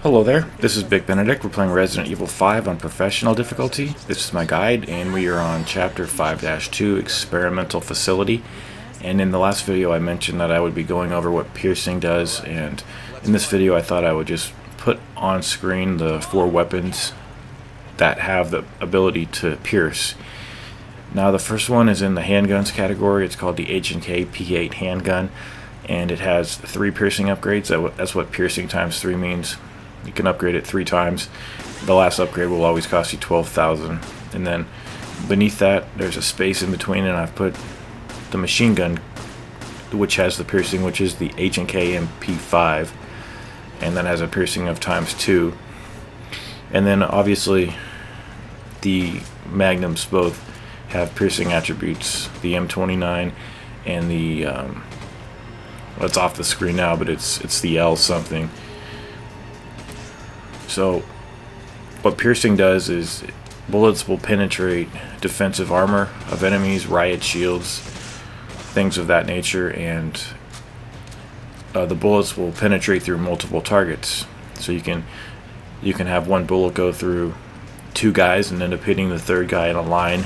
Hello there, this is Big Benedict. We're playing Resident Evil 5 on Professional difficulty. This is my guide, and we are on Chapter 5-2, Experimental Facility. And in the last video I mentioned that I would be going over what piercing does, and in this video I thought I would just put on screen the 4 weapons that have the ability to pierce. Now the first one is in the handguns category. It's called the H&K P8 handgun, and it has 3 piercing upgrades. That's what piercing times 3 means. You can upgrade it 3 times. The last upgrade will always cost you 12,000. And then beneath that, there's a space in between, and I've put the machine gun, which has the piercing, which is the H&K MP5, and that has a piercing of times 2. And then obviously the magnums both have piercing attributes. The M29 and the well, it's off the screen now, but it's the L something. So what piercing does is bullets will penetrate defensive armor of enemies, riot shields, things of that nature, and the bullets will penetrate through multiple targets. So you can have one bullet go through 2 guys and end up hitting the 3rd guy in a line.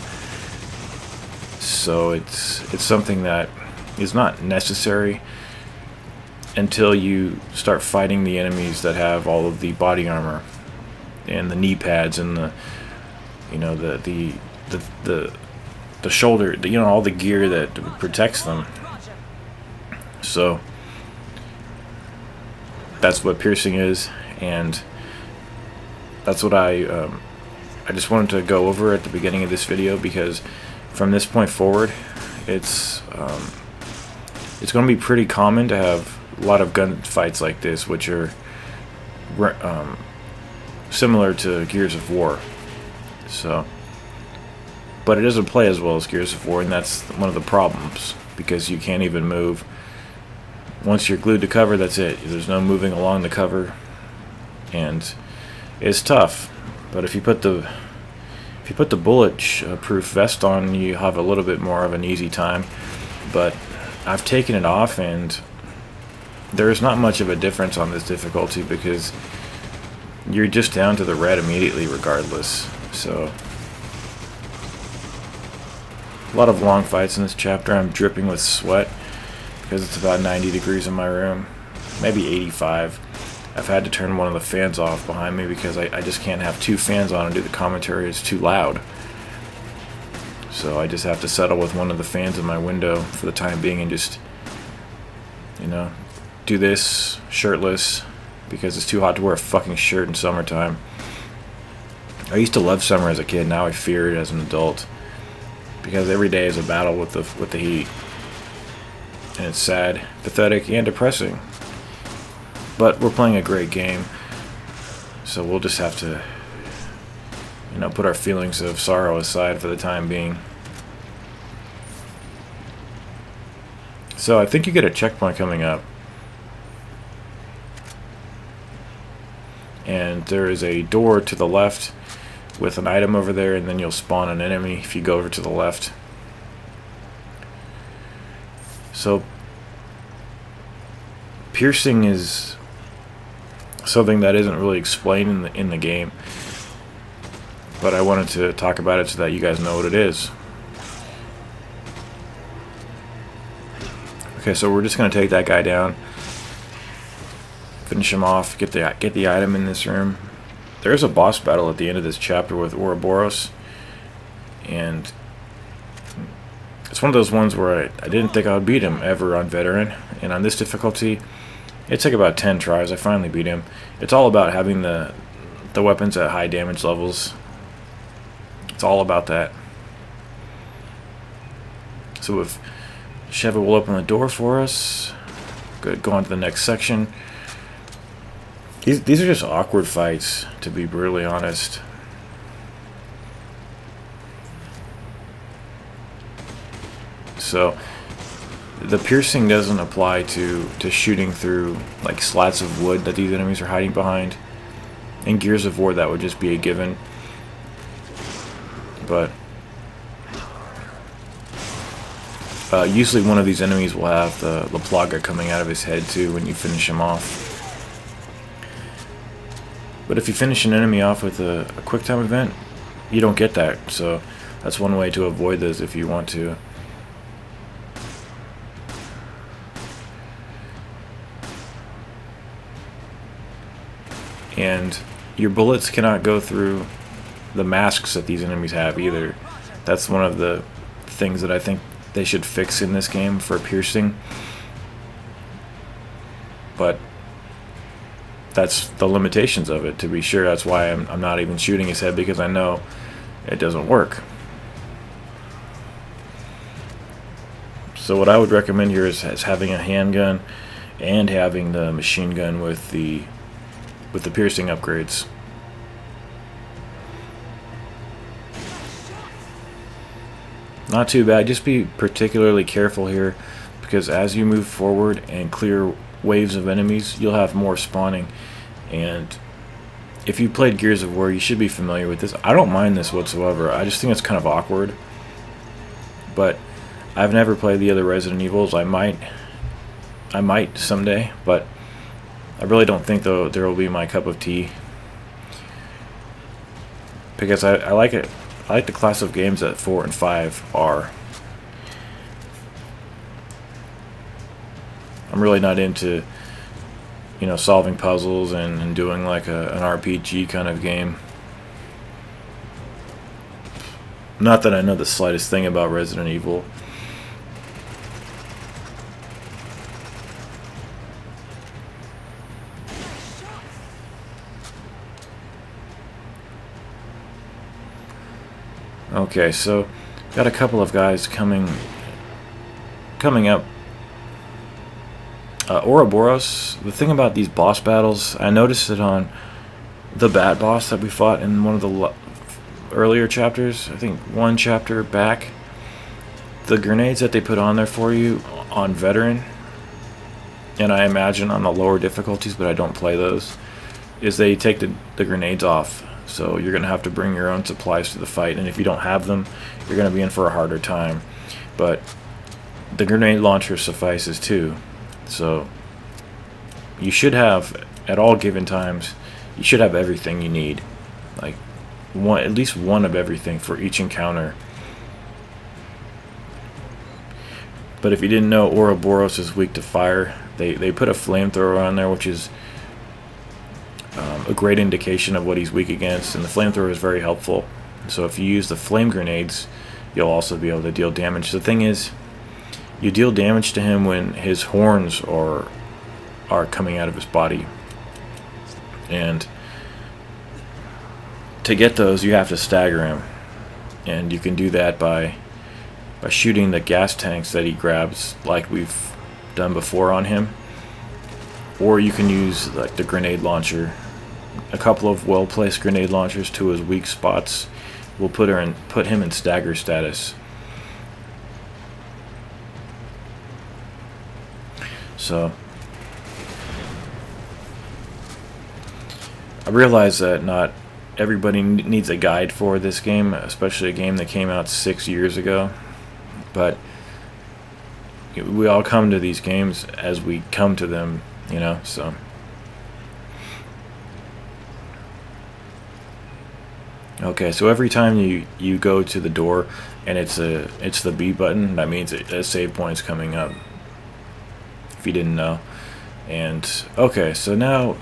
So it's something that is not necessary until you start fighting the enemies that have all of the body armor and the knee pads and the shoulder, all the gear that protects them. So that's what piercing is, and that's what I just wanted to go over at the beginning of this video, because from this point forward it's going to be pretty common to have a lot of gunfights like this, which are similar to Gears of War. So, but it doesn't play as well as Gears of War, and that's one of the problems, because you can't even move. Once you're glued to cover, that's it. There's no moving along the cover, and it's tough. But if you put the bullet-proof vest on, you have a little bit more of an easy time. But I've taken it off, and there's not much of a difference on this difficulty, because you're just down to the red immediately regardless. So a lot of long fights in this chapter. I'm dripping with sweat because it's about 90 degrees in my room, maybe 85. I've had to turn one of the fans off behind me because I just can't have 2 fans on and do the commentary. It's too loud. So I just have to settle with one of the fans in my window for the time being and just, do this shirtless, because it's too hot to wear a fucking shirt in summertime. I used to love summer as a kid. Now I fear it as an adult, because every day is a battle with the heat, and it's sad, pathetic, and depressing. But we're playing a great game, so we'll just have to, put our feelings of sorrow aside for the time being. So I think you get a checkpoint coming up, and there is a door to the left with an item over there, and then you'll spawn an enemy if you go over to the left. So piercing is something that isn't really explained in the game, but I wanted to talk about it so that you guys know what it is. Okay, so we're just going to take that guy down, finish him off, get the item in this room. There's a boss battle at the end of this chapter with Ouroboros, and it's one of those ones where I didn't think I would beat him ever on veteran, and on this difficulty it took about 10 tries. I finally beat him. It's all about having the weapons at high damage levels. It's all about that. So if Sheva will open the door for us, go on to the next section. These are just awkward fights, to be brutally honest. So the piercing doesn't apply to shooting through like slats of wood that these enemies are hiding behind. In Gears of War that would just be a given. But usually one of these enemies will have the La Plaga coming out of his head too when you finish him off. But if you finish an enemy off with a quick time event, you don't get that. So that's one way to avoid those if you want to. And your bullets cannot go through the masks that these enemies have either. That's one of the things that I think they should fix in this game for piercing. But that's the limitations of it, to be sure. That's why I'm not even shooting his head, because I know it doesn't work. So what I would recommend here is having a handgun and having the machine gun with the piercing upgrades. Not too bad. Just be particularly careful here, because as you move forward and clear waves of enemies, you'll have more spawning. And if you played Gears of War, you should be familiar with this. I don't mind this whatsoever. I just think it's kind of awkward. But I've never played the other Resident Evils. I might someday, but I really don't think though there will be my cup of tea, because I like it. I like the class of games that 4 and 5 are. I'm really not into, solving puzzles and doing like an RPG kind of game. Not that I know the slightest thing about Resident Evil. Okay, so got a couple of guys coming up. Ouroboros. The thing about these boss battles, I noticed it on the Bat boss that we fought in one of the earlier chapters. I think one chapter back. The grenades that they put on there for you on Veteran, and I imagine on the lower difficulties, but I don't play those, is they take the grenades off. So you're going to have to bring your own supplies to the fight, and if you don't have them, you're going to be in for a harder time. But the grenade launcher suffices too. So you should have, at all given times, you should have everything you need. Like at least one of everything for each encounter. But if you didn't know, Ouroboros is weak to fire. They put a flamethrower on there, which is a great indication of what he's weak against, and the flamethrower is very helpful. So if you use the flame grenades, you'll also be able to deal damage. The thing is, you deal damage to him when his horns are coming out of his body, and to get those you have to stagger him, and you can do that by shooting the gas tanks that he grabs, like we've done before on him, or you can use like the grenade launcher. A couple of well-placed grenade launchers to his weak spots will put him in stagger status. So I realize that not everybody needs a guide for this game, especially a game that came out 6 years ago. But we all come to these games as we come to them, so. Okay, so every time you go to the door and it's the B button, that means a save point's coming up, if you didn't know. And okay, so now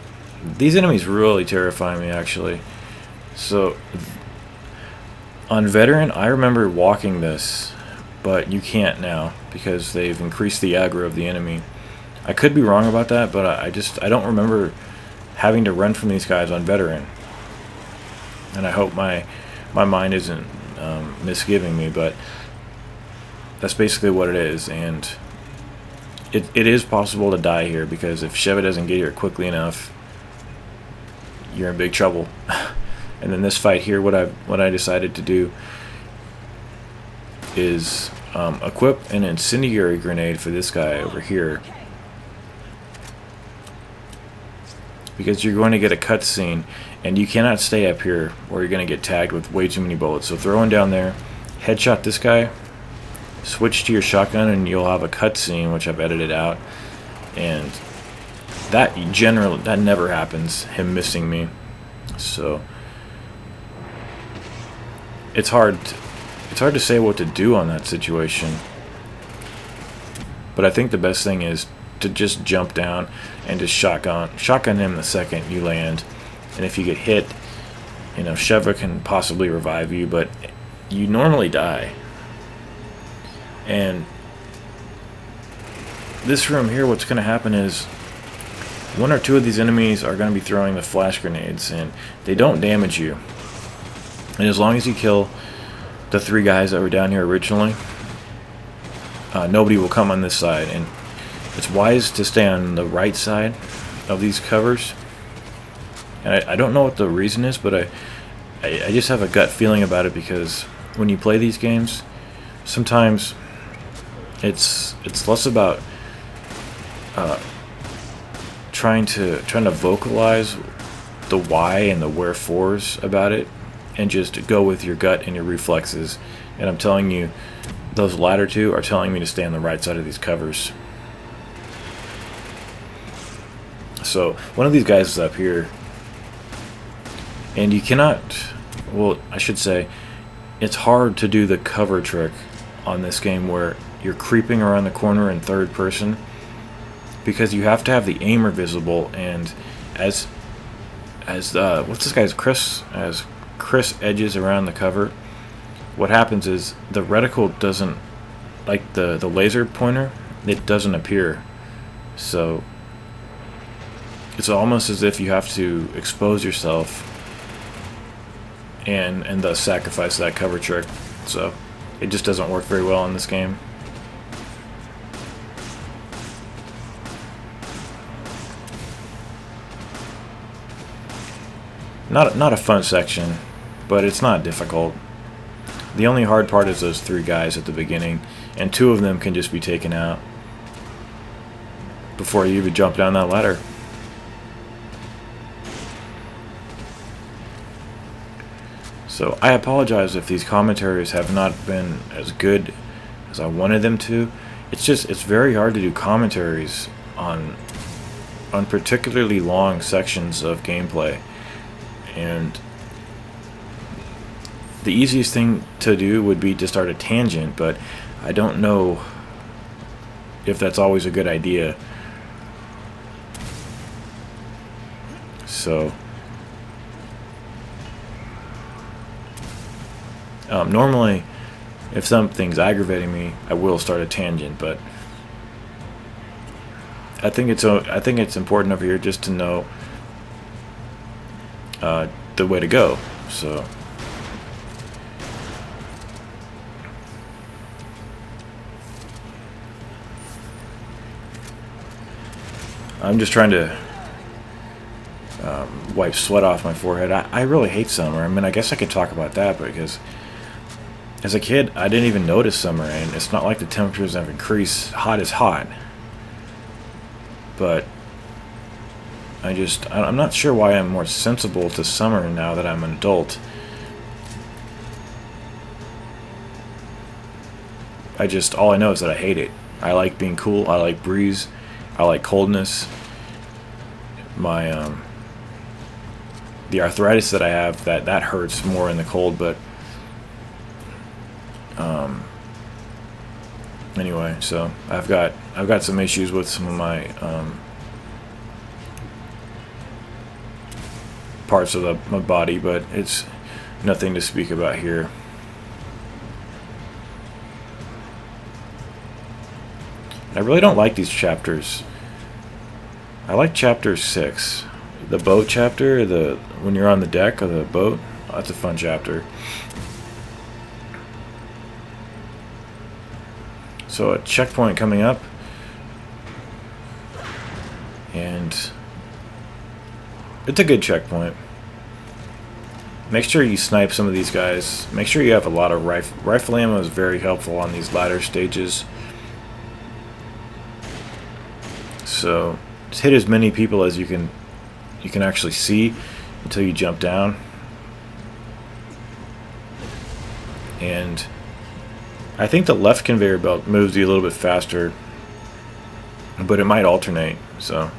these enemies really terrify me, actually. So on Veteran, I remember walking this, but you can't now because they've increased the aggro of the enemy. I could be wrong about that, but I don't remember having to run from these guys on Veteran. And I hope my mind isn't misgiving me, but that's basically what it is. And it is possible to die here, because if Sheva doesn't get here quickly enough, you're in big trouble. And then this fight here, what I decided to do is equip an incendiary grenade for this guy over here, because you're going to get a cutscene, and you cannot stay up here or you're going to get tagged with way too many bullets. So throw one down there, headshot this guy, switch to your shotgun, and you'll have a cutscene, which I've edited out. And that never happens, him missing me. So it's hard to say what to do on that situation. But I think the best thing is to just jump down and just shotgun him the second you land. And if you get hit, you know, Sheva can possibly revive you, but you normally die. And this room here, what's going to happen is one or two of these enemies are going to be throwing the flash grenades, and they don't damage you. And as long as you kill the 3 guys that were down here originally, nobody will come on this side. And it's wise to stay on the right side of these covers. And I don't know what the reason is, but I just have a gut feeling about it, because when you play these games, sometimes it's less about trying to vocalize the why and the wherefores about it, and just go with your gut and your reflexes. And I'm telling you, those latter two are telling me to stay on the right side of these covers. So one of these guys is up here, and you cannot, well, I should say, it's hard to do the cover trick on this game where you're creeping around the corner in third person, because you have to have the aimer visible. And as what's this guy's Chris, as Chris edges around the cover, what happens is the reticle doesn't, like the laser pointer, it doesn't appear. So it's almost as if you have to expose yourself and thus sacrifice that cover trick. So it just doesn't work very well in this game. Not a fun section, but it's not difficult. The only hard part is those 3 guys at the beginning, and 2 of them can just be taken out before you even jump down that ladder. So I apologize if these commentaries have not been as good as I wanted them to. It's very hard to do commentaries on particularly long sections of gameplay. And the easiest thing to do would be to start a tangent, but I don't know if that's always a good idea. So normally, if something's aggravating me, I will start a tangent, but I think it's important over here just to know the way to go. So I'm just trying to wipe sweat off my forehead. I really hate summer. I mean, I guess I could talk about that, because as a kid, I didn't even notice summer, and it's not like the temperatures have increased. Hot is hot. But I'm not sure why I'm more sensible to summer now that I'm an adult. All I know is that I hate it. I like being cool, I like breeze, I like coldness. My the arthritis that I have, that hurts more in the cold, but anyway, so I've got some issues with some of my parts of my body, but it's nothing to speak about here. I really don't like these chapters. I like chapter 6, the boat chapter, when you're on the deck of the boat. That's a fun chapter. So a checkpoint coming up, and it's a good checkpoint. Make sure you snipe some of these guys. Make sure you have a lot of rifle ammo is very helpful on these latter stages. So just hit as many people as you can actually see until you jump down. And I think the left conveyor belt moves you a little bit faster, but it might alternate. So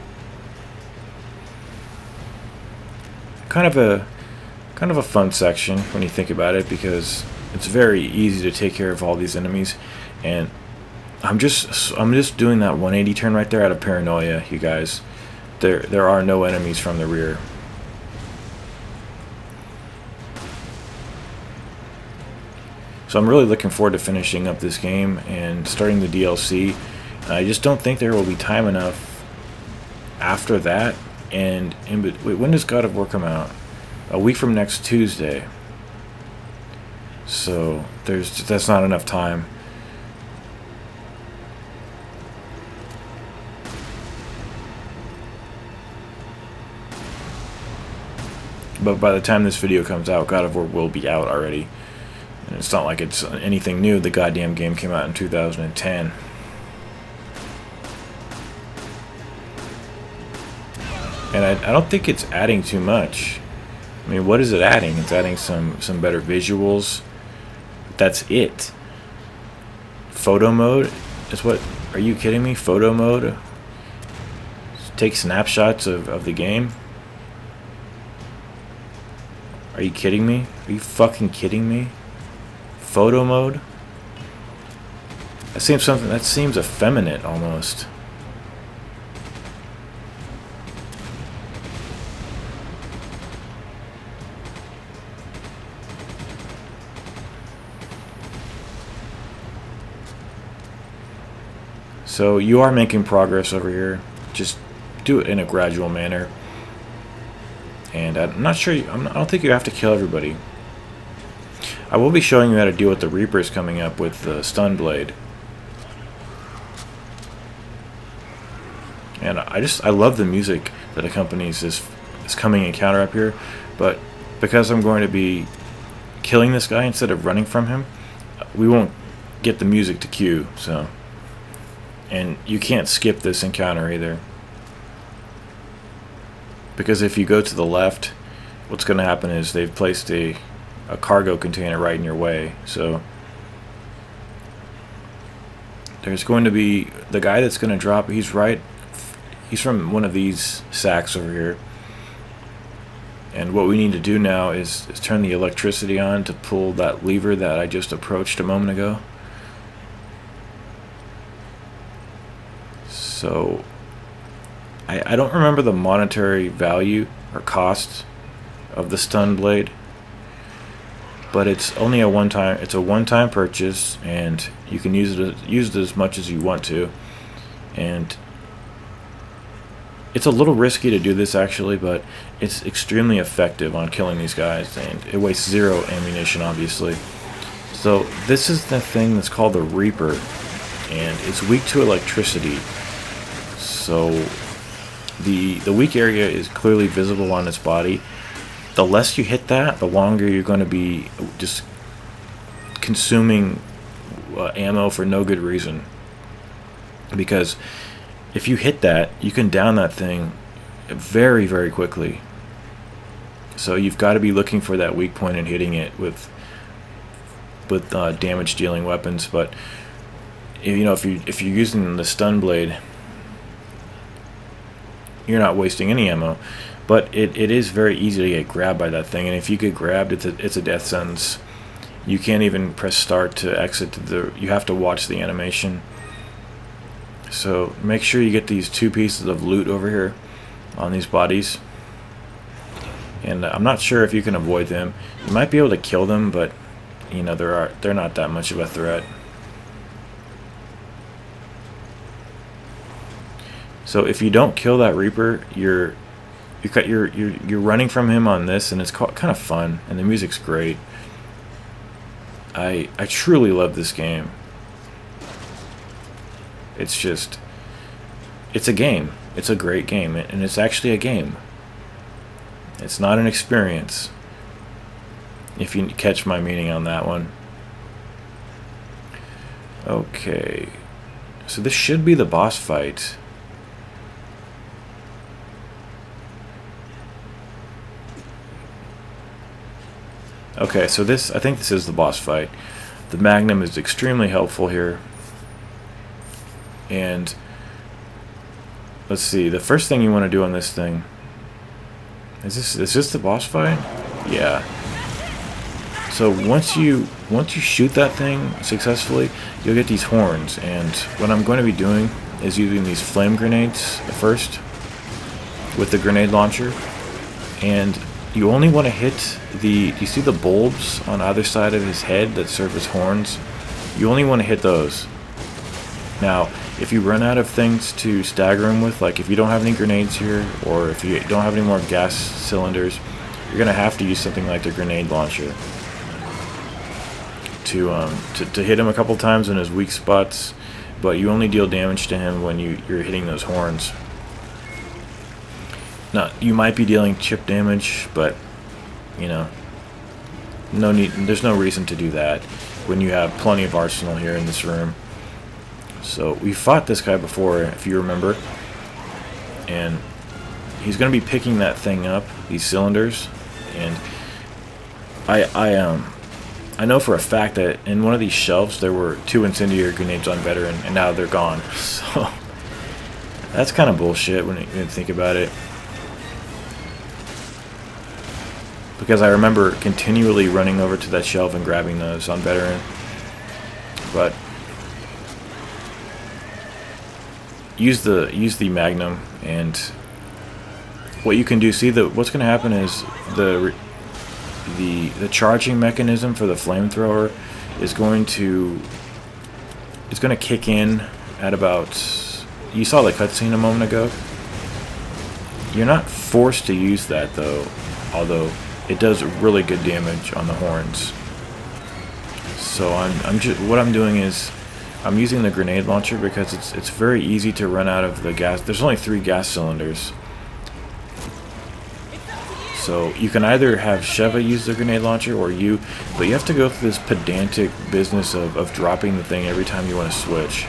kind of a fun section when you think about it, because it's very easy to take care of all these enemies. And I'm just doing that 180 turn right there out of paranoia, you guys. There are no enemies from the rear. So I'm really looking forward to finishing up this game and starting the DLC. I just don't think there will be time enough after that. And wait, when does God of War come out? A week from next Tuesday. So that's not enough time. But by the time this video comes out, God of War will be out already. And it's not like it's anything new. The goddamn game came out in 2010. And I don't think it's adding too much. I mean, what is it adding? It's adding some better visuals. That's it. Photo mode is what? Are you kidding me? Photo mode? Take snapshots of the game? Are you kidding me? Are you fucking kidding me? Photo mode? That seems effeminate almost. So you are making progress over here. Just do it in a gradual manner. And I'm not sure. I don't think you have to kill everybody. I will be showing you how to deal with the Reapers coming up with the Stun Blade. And I love the music that accompanies this coming encounter up here. But because I'm going to be killing this guy instead of running from him, we won't get the music to cue. So, and you can't skip this encounter either. Because if you go to the left, what's going to happen is they've placed a cargo container right in your way. So there's going to be the guy that's going to drop. He's from one of these sacks over here. And what we need to do now is turn the electricity on to pull that lever that I just approached a moment ago. So I don't remember the monetary value or cost of the stun blade, but it's only a one-time purchase, and you can use it as much as you want to. And it's a little risky to do this actually, but it's extremely effective on killing these guys, and it wastes 0 ammunition obviously. So this is the thing that's called the Reaper, and it's weak to electricity. So the weak area is clearly visible on its body. The less you hit that, the longer you're going to be just consuming ammo for no good reason. Because if you hit that, you can down that thing very, very quickly. So you've got to be looking for that weak point and hitting it with damage-dealing weapons. But if you're using the stun blade, you're not wasting any ammo. But it is very easy to get grabbed by that thing, and if you get grabbed, it's a death sentence. You can't even press start to exit you have to watch the animation. So make sure you get these 2 pieces of loot over here on these bodies. And I'm not sure if you can avoid them. You might be able to kill them, but they're not that much of a threat. So if you don't kill that Reaper, you're running from him on this, and it's kind of fun, and the music's great. I truly love this game. It's a game. It's a great game, and it's actually a game. It's not an experience, if you catch my meaning on that one. Okay, so this should be the boss fight. Okay, so I think this is the boss fight. The Magnum is extremely helpful here. And let's see, the first thing you want to do on this thing Is this the boss fight? Yeah. So once you shoot that thing successfully, you'll get these horns, and what I'm going to be doing is using these flame grenades first with the grenade launcher, and you only want to hit you see the bulbs on either side of his head that serve as horns? You only want to hit those. Now, if you run out of things to stagger him with, like if you don't have any grenades here, or if you don't have any more gas cylinders, you're going to have to use something like the grenade launcher to hit him a couple times in his weak spots, but you only deal damage to him when you're hitting those horns. Now, you might be dealing chip damage, but, you know, no need. There's no reason to do that when you have plenty of arsenal here in this room. So we fought this guy before, if you remember, and he's going to be picking that thing up, these cylinders, and I know for a fact that in one of these shelves there were 2 incendiary grenades on Veteran, and now they're gone. So that's kind of bullshit when you think about it. Because I remember continually running over to that shelf and grabbing those on Veteran. But use the Magnum, and what you can do, what's going to happen is the charging mechanism for the flamethrower is going to kick in at about, you saw the cutscene a moment ago. You're not forced to use that though, although it does really good damage on the horns. So what I'm doing is I'm using the grenade launcher because it's very easy to run out of the gas. There's only 3 gas cylinders. So you can either have Sheva use the grenade launcher or but you have to go through this pedantic business of dropping the thing every time you want to switch.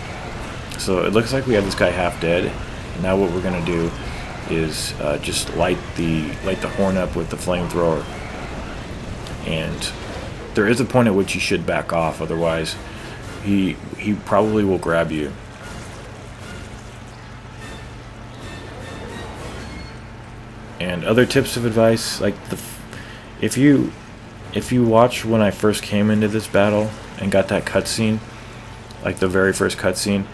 So it looks like we have this guy half dead, and now what we're going to do is just light the horn up with the flamethrower. And there is a point at which you should back off, otherwise he probably will grab you. And other tips of advice, like if you watch when I first came into this battle and got that cutscene, like the very first cutscene,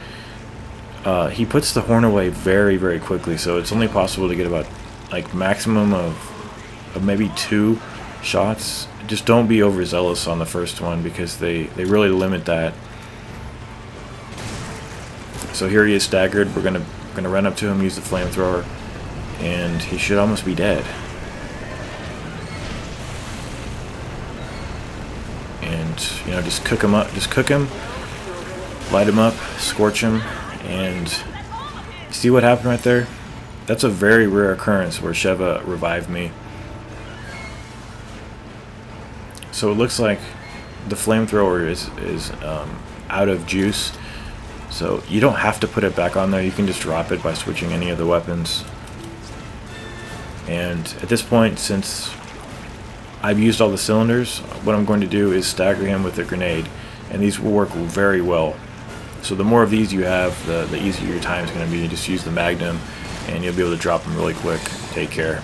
he puts the horn away very, very quickly, so it's only possible to get about like maximum of maybe 2 shots. Just don't be overzealous on the first one because they really limit that. So here he is staggered. We're gonna run up to him, use the flamethrower, and he should almost be dead. And just cook him up, light him up, scorch him, and see what happened right there? That's a very rare occurrence where Sheva revived me. So it looks like the flamethrower is out of juice. So you don't have to put it back on there. You can just drop it by switching any of the weapons. And at this point, since I've used all the cylinders, what I'm going to do is stagger him with a grenade. And these will work very well. So the more of these you have, the easier your time is going to be. You just use the Magnum, and you'll be able to drop them really quick. Take care.